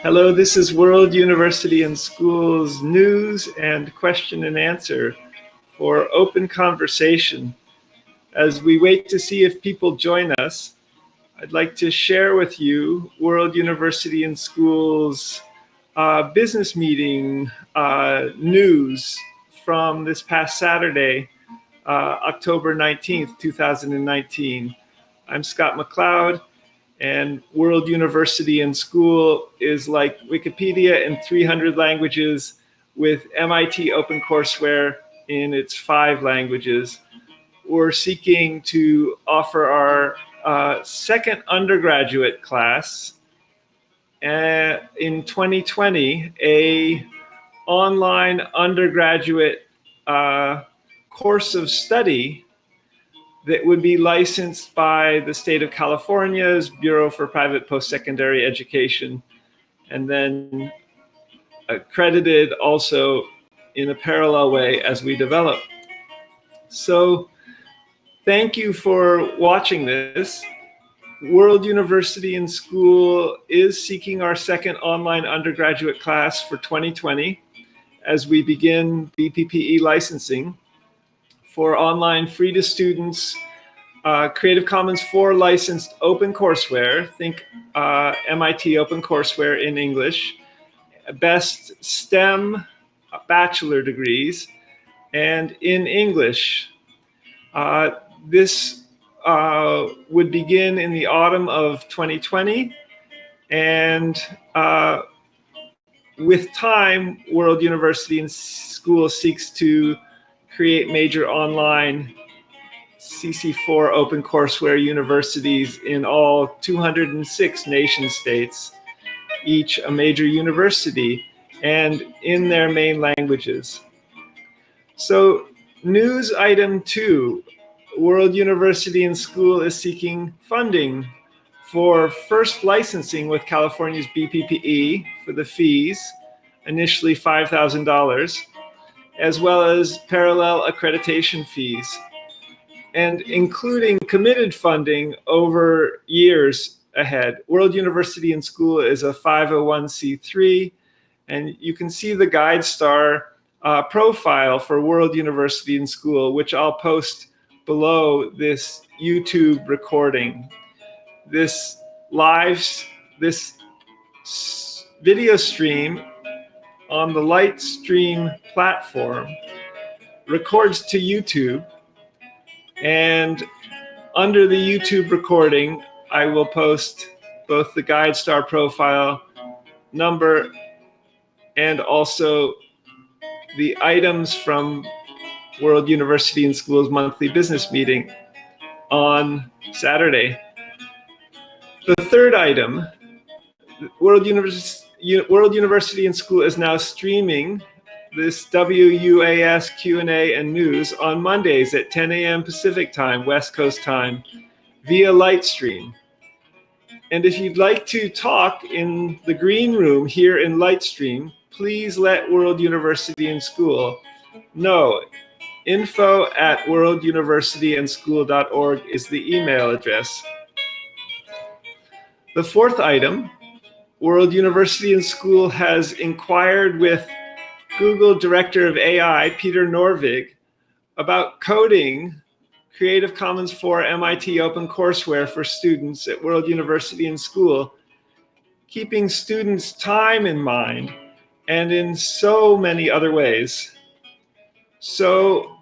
Hello, this is World University and Schools news and question and answer for open conversation. As we wait to see if people join us, I'd like to share with you World University and Schools business meeting news from this past Saturday, October 19th, 2019. I'm Scott McLeod. And World University and School is like Wikipedia in 300 languages with MIT OpenCourseWare in its 5 languages. We're seeking to offer our second undergraduate class in 2020, a online undergraduate course of study that would be licensed by the state of California's Bureau for Private Post-Secondary Education, and then accredited also in a parallel way as we develop. So thank you for watching this. World University and School is seeking our second online undergraduate class for 2020 as we begin BPPE licensing for online free to students, Creative Commons 4 licensed OpenCourseWare, think MIT OpenCourseWare in English, best STEM bachelor degrees, and in English. This would begin in the autumn of 2020, and with time, World University and School seeks to create major online CC4 OpenCourseWare universities in all 206 nation states, each a major university, and in their main languages. So news item 2, World University and School is seeking funding for first licensing with California's BPPE for the fees, initially $5,000, as well as parallel accreditation fees, and including committed funding over years ahead. World University and School is a 501c3, and you can see the GuideStar profile for World University and School, which I'll post below this YouTube recording. This video stream on the Lightstream platform records to YouTube, and under the YouTube recording, I will post both the GuideStar profile number and also the items from World University and School's monthly business meeting on Saturday. The third item, World University and School is now streaming this WUAS Q&A and news on Mondays at 10 a.m. Pacific time, West Coast time, via Lightstream. And if you'd like to talk in the green room here in Lightstream, please let World University and School know. info@worlduniversityandschool.org is the email address. The fourth item, World University and School has inquired with Google Director of AI, Peter Norvig, about coding Creative Commons 4 MIT OpenCourseWare for students at World University and School, keeping students' time in mind and in so many other ways. So,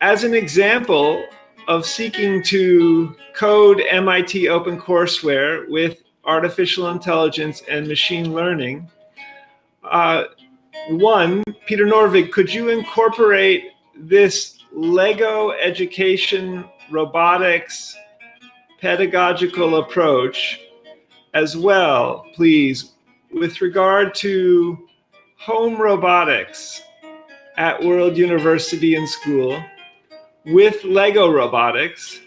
as an example of seeking to code MIT OpenCourseWare with artificial intelligence and machine learning, one, Peter Norvig, could you incorporate this Lego education robotics pedagogical approach as well, please, with regard to home robotics at World University and School, with Lego robotics,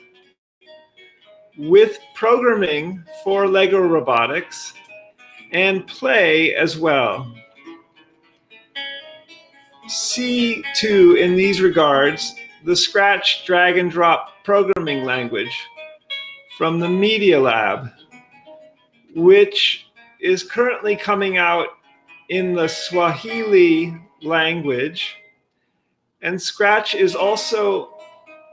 with programming for Lego robotics, and play as well. See, too, in these regards, the Scratch drag and drop programming language from the Media Lab, which is currently coming out in the Swahili language, and Scratch is also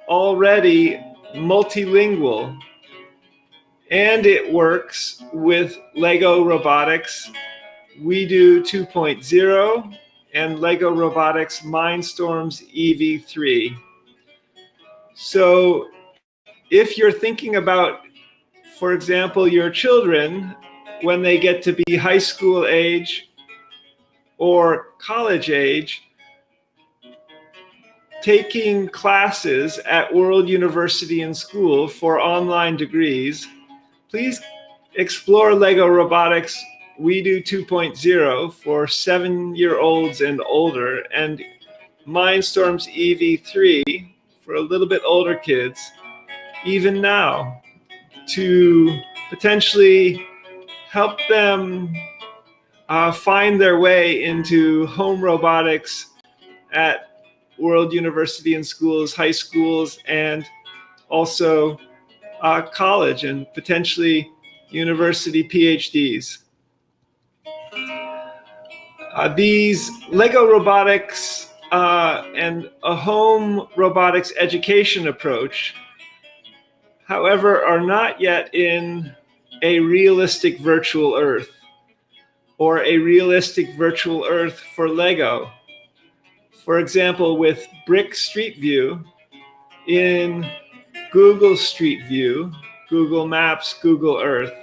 already multilingual, and it works with Lego Robotics We Do 2.0 and Lego Robotics Mindstorms EV3. So if you're thinking about, for example, your children, when they get to be high school age or college age, taking classes at World University and School for online degrees, please explore Lego Robotics We Do 2.0 for 7-year-olds and older, and Mindstorms EV3 for a little bit older kids, even now, to potentially help them find their way into home robotics at World University and Schools, high schools, and also college and potentially university PhDs. These Lego robotics and a home robotics education approach, however, are not yet in a realistic virtual Earth or a realistic virtual Earth for Lego. For example, with Brick Street View in Google Street View, Google Maps, Google Earth.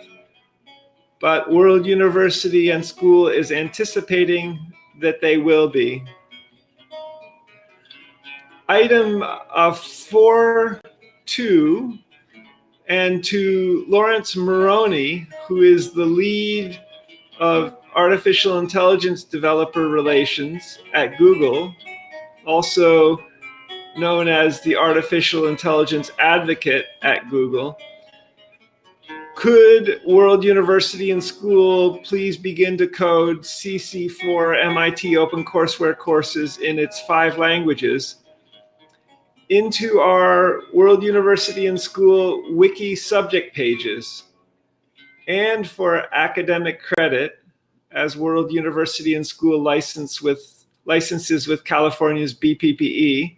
But World University and School is anticipating that they will be. Item 4.2, and to Lawrence Moroney, who is the lead of Artificial Intelligence Developer Relations at Google, also known as the Artificial Intelligence Advocate at Google. Could World University and School please begin to code CC4 MIT OpenCourseWare courses in its 5 languages into our World University and School wiki subject pages, and for academic credit as World University and School licenses with California's BPPE,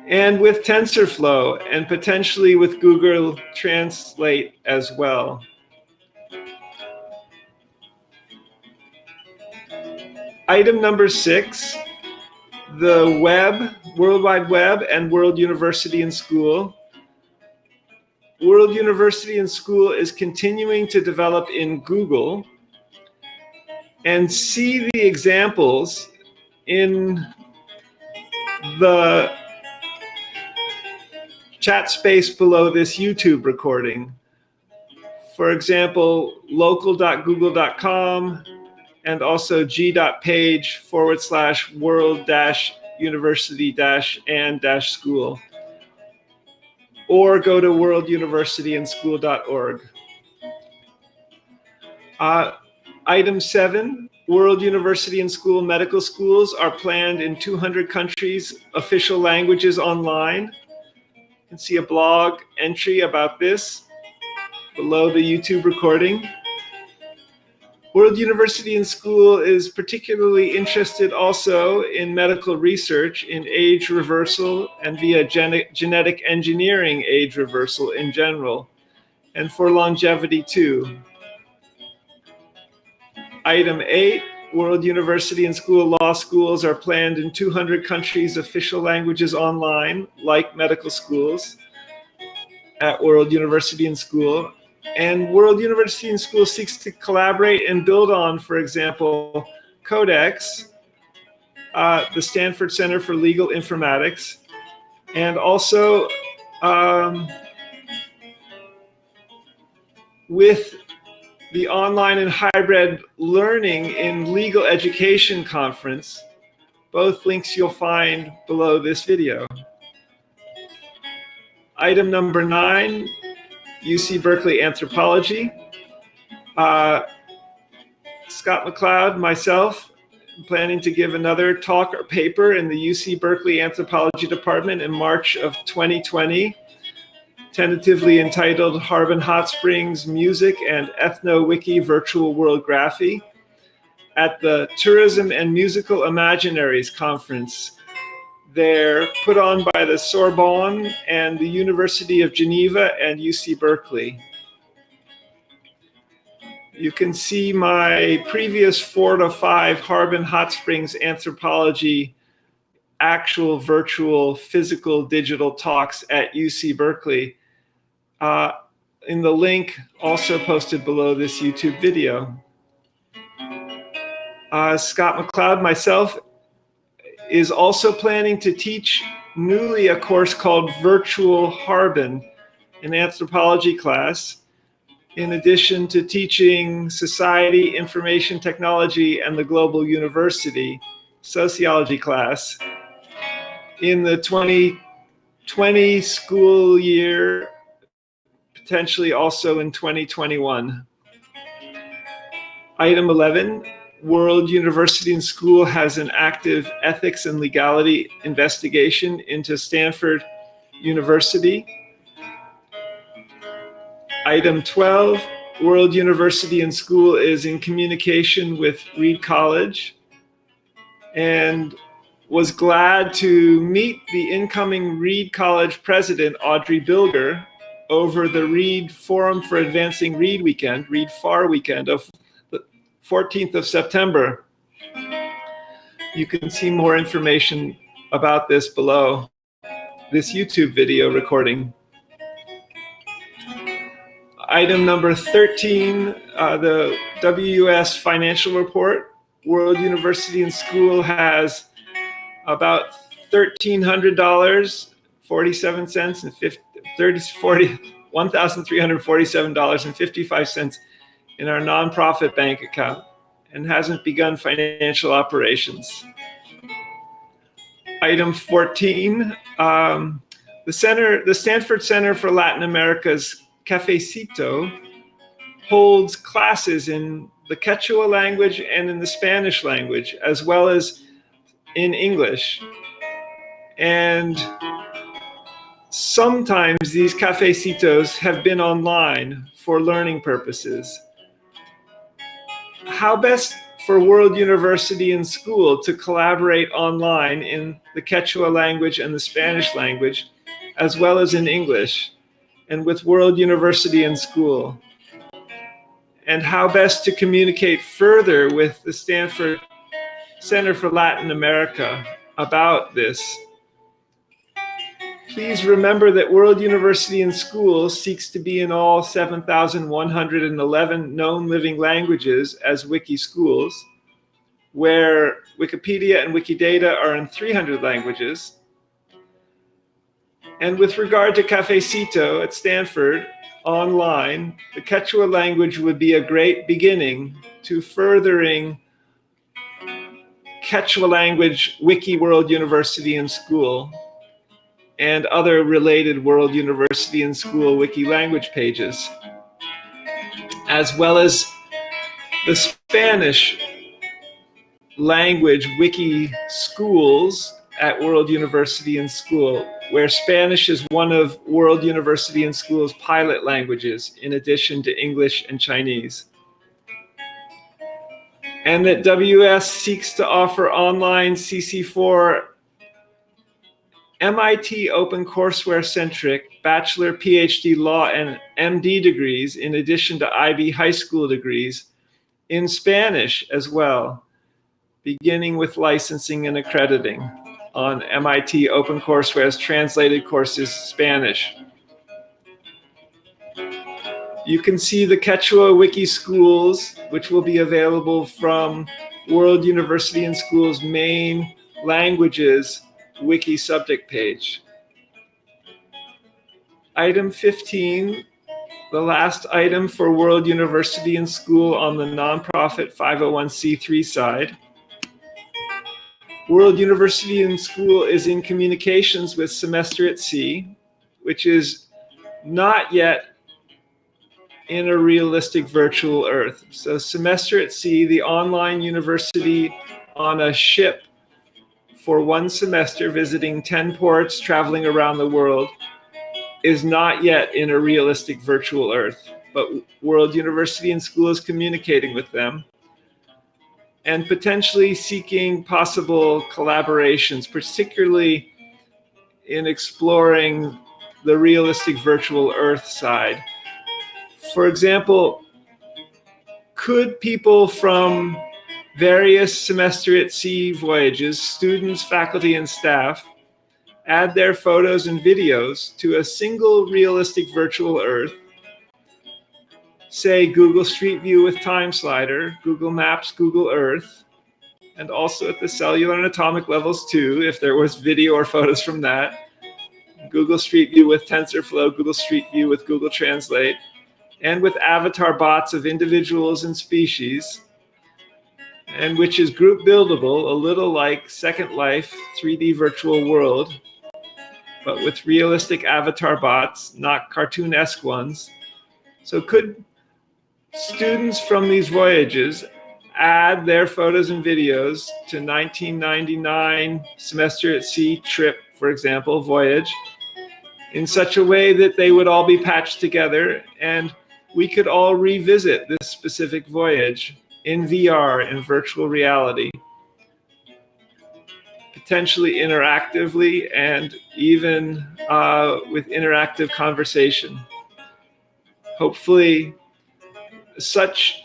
and with TensorFlow, and potentially with Google Translate as well. Item number 6, the web, World Wide Web and World University and School. World University and School is continuing to develop in Google, and see the examples in the chat space below this YouTube recording. For example, local.google.com and also g.page/world-university-and-school, or go to worlduniversityandschool.org. Item 7, World University and School medical schools are planned in 200 countries, official languages online. You can see a blog entry about this below the YouTube recording. World University and School is particularly interested also in medical research in age reversal and via genetic engineering age reversal in general, and for longevity too. Item 8, World University and School law schools are planned in 200 countries, official languages online, like medical schools at World University and School. And World University and School seeks to collaborate and build on, for example, Codex, the Stanford Center for Legal Informatics, and also with the online and hybrid learning in legal education conference, both links you'll find below this video. Item number 9, UC Berkeley Anthropology. Scott McLeod, myself, planning to give another talk or paper in the UC Berkeley Anthropology Department in March of 2020, tentatively entitled Harbin Hot Springs Music and Ethno-Wiki Virtual World Graphy at the Tourism and Musical Imaginaries Conference. They're put on by the Sorbonne and the University of Geneva and UC Berkeley. You can see my previous 4 to 5 Harbin Hot Springs anthropology actual virtual physical digital talks at UC Berkeley in the link also posted below this YouTube video. Scott McLeod, myself, is also planning to teach newly a course called Virtual Harbin, an anthropology class, in addition to teaching society, information technology, and the global university sociology class in the 2020 school year, potentially also in 2021. Item 11, World University and School has an active ethics and legality investigation into Stanford University. Item 12, World University and School is in communication with Reed College and was glad to meet the incoming Reed College president, Audrey Bilger, over the Reed Forum for Advancing Reed weekend, Reed FAR weekend of the 14th of September. You can see more information about this below this YouTube video recording. Item number 13, the WUS financial report. World University and School has about $1,300, 47 cents and $1,347.55 in our nonprofit bank account and hasn't begun financial operations. Item 14, the Stanford Center for Latin America's Cafecito holds classes in the Quechua language and in the Spanish language, as well as in English. And sometimes these cafecitos have been online for learning purposes. How best for World University and School to collaborate online in the Quechua language and the Spanish language, as well as in English, and with World University and School? And how best to communicate further with the Stanford Center for Latin America about this? Please remember that World University and School seeks to be in all 7,111 known living languages as Wiki schools, where Wikipedia and Wikidata are in 300 languages. And with regard to Cafecito at Stanford, online, the Quechua language would be a great beginning to furthering Quechua language Wiki World University and School and other related World University and School Wiki language pages, as well as the Spanish language Wiki schools at World University and School, where Spanish is one of World University and School's pilot languages, in addition to English and Chinese. And that WS seeks to offer online CC4 MIT OpenCourseWare-centric Bachelor, PhD Law, and MD degrees, in addition to IB high school degrees, in Spanish as well, beginning with licensing and accrediting on MIT OpenCourseWare's translated courses Spanish. You can see the Quechua Wiki schools, which will be available from World University and School's main languages Wiki subject page. Item 15, the last item for World University and School on the nonprofit 501c3 side. World University and School is in communications with Semester at Sea, which is not yet in a realistic virtual Earth. So Semester at Sea, the online university on a ship for one semester, visiting 10 ports, traveling around the world, is not yet in a realistic virtual Earth, but World University and School is communicating with them and potentially seeking possible collaborations, particularly in exploring the realistic virtual Earth side. For example, could people from various semester at sea voyages, students, faculty, and staff, add their photos and videos to a single realistic virtual Earth, say Google Street View with Time Slider, Google Maps, Google Earth, and also at the cellular and atomic levels too, if there was video or photos from that, Google Street View with TensorFlow, Google Street View with Google Translate, and with avatar bots of individuals and species, and which is group buildable, a little like Second Life 3D virtual world, but with realistic avatar bots, not cartoon-esque ones. So could students from these voyages add their photos and videos to 1999 semester at sea trip, for example, voyage, in such a way that they would all be patched together and we could all revisit this specific voyage in VR, in virtual reality, potentially interactively and even with interactive conversation. Hopefully, such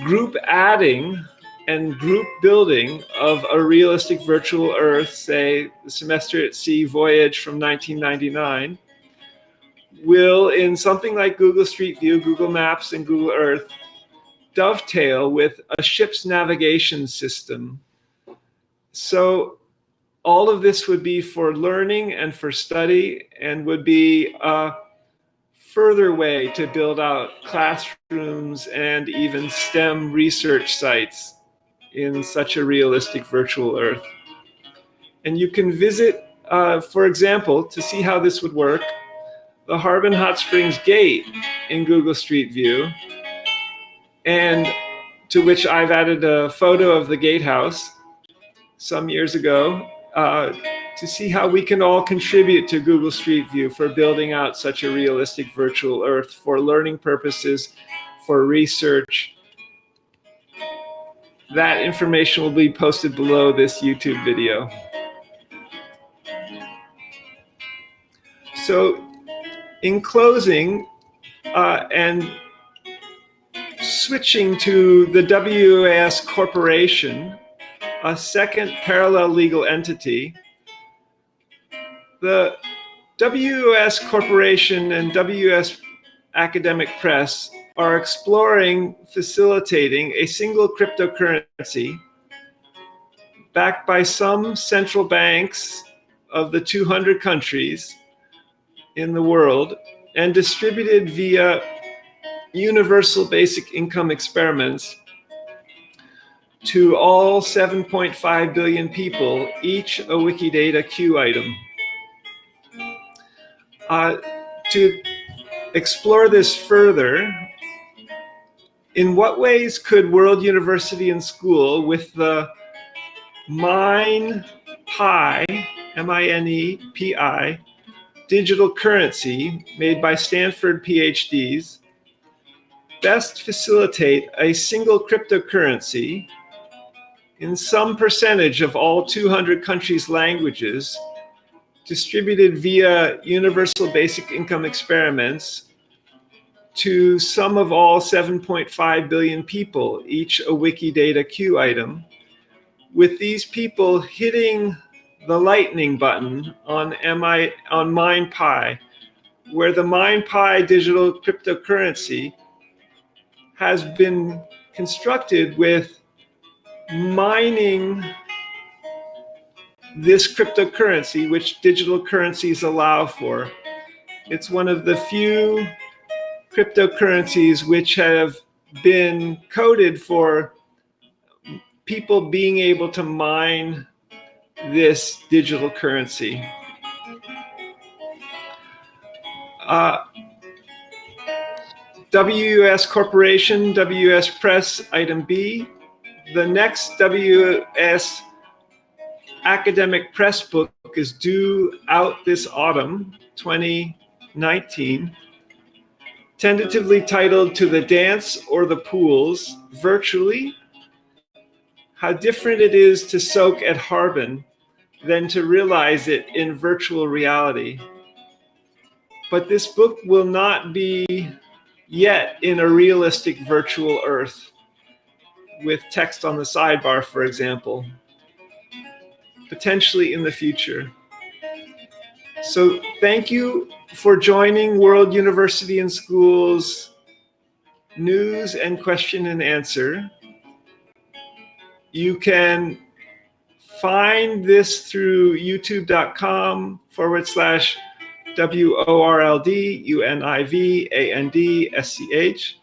group adding and group building of a realistic virtual Earth, say the semester at sea voyage from 1999, will, in something like Google Street View, Google Maps, and Google Earth, dovetail with a ship's navigation system. So all of this would be for learning and for study, and would be a further way to build out classrooms and even STEM research sites in such a realistic virtual Earth. And you can visit, for example, to see how this would work, the Harbin Hot Springs Gate in Google Street View, and to which I've added a photo of the gatehouse some years ago, to see how we can all contribute to Google Street View for building out such a realistic virtual Earth for learning purposes, for research. That information will be posted below this YouTube video. So in closing, and switching to the WAS Corporation, a second parallel legal entity, the WS Corporation and WS Academic Press are exploring facilitating a single cryptocurrency backed by some central banks of the 200 countries in the world and distributed via universal basic income experiments to all 7.5 billion people, each a Wikidata Q item. To explore this further, in what ways could World University and School, with the MinePi, M-I-N-E-P-I, digital currency made by Stanford PhDs, best facilitate a single cryptocurrency in some percentage of all 200 countries' languages, distributed via universal basic income experiments to some of all 7.5 billion people, each a Wikidata Q item, with these people hitting the lightning button on MinePi, where the MinePi digital cryptocurrency has been constructed with mining this cryptocurrency, which digital currencies allow for. It's one of the few cryptocurrencies which have been coded for people being able to mine this digital currency. WS Corporation, WS Press, item B. The next WS academic press book is due out this autumn, 2019, tentatively titled To the Dance or the Pools, Virtually, How Different It Is to Soak at Harbin Than to Realize It in Virtual Reality. But this book will not be yet in a realistic virtual earth, with text on the sidebar, for example, potentially in the future. So thank you for joining World University and School's News and Question and Answer. You can find this through youtube.com/WORLDUNIVANDSCH.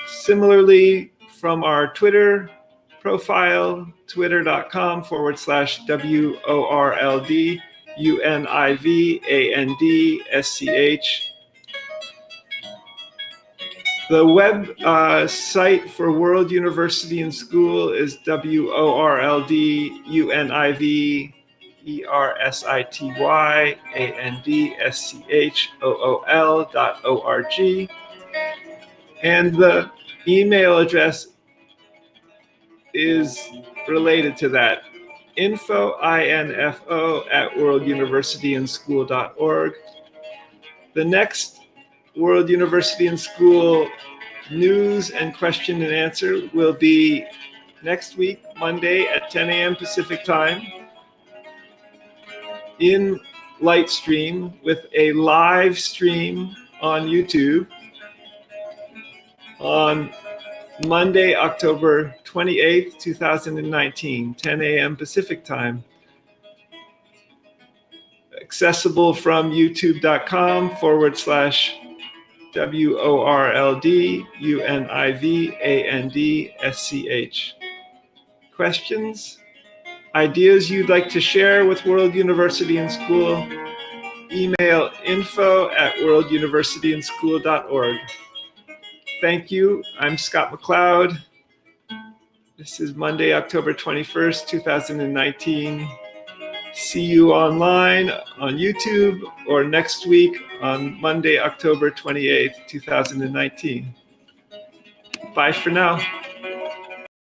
Similarly, from our Twitter profile, twitter.com/WORLDUNIVANDSCH. The web site for World University and School is WORLDUNIVERSITYANDSCHOOL.org. And the email address is related to that, info@worlduniversityandschool.org. The next World University and School News and Question and Answer will be next week, Monday at 10 a.m. Pacific Time, in Lightstream with a live stream on YouTube on Monday, October 28th, 2019, 10 a.m. Pacific Time. Accessible from youtube.com/WORLDUNIVANDSCH. Questions? Ideas you'd like to share with World University and School? Email info@worlduniversityandschool.org. Thank you. I'm Scott McLeod. This is Monday, October 21st, 2019. See you online on YouTube or next week on Monday, October 28th, 2019. Bye for now.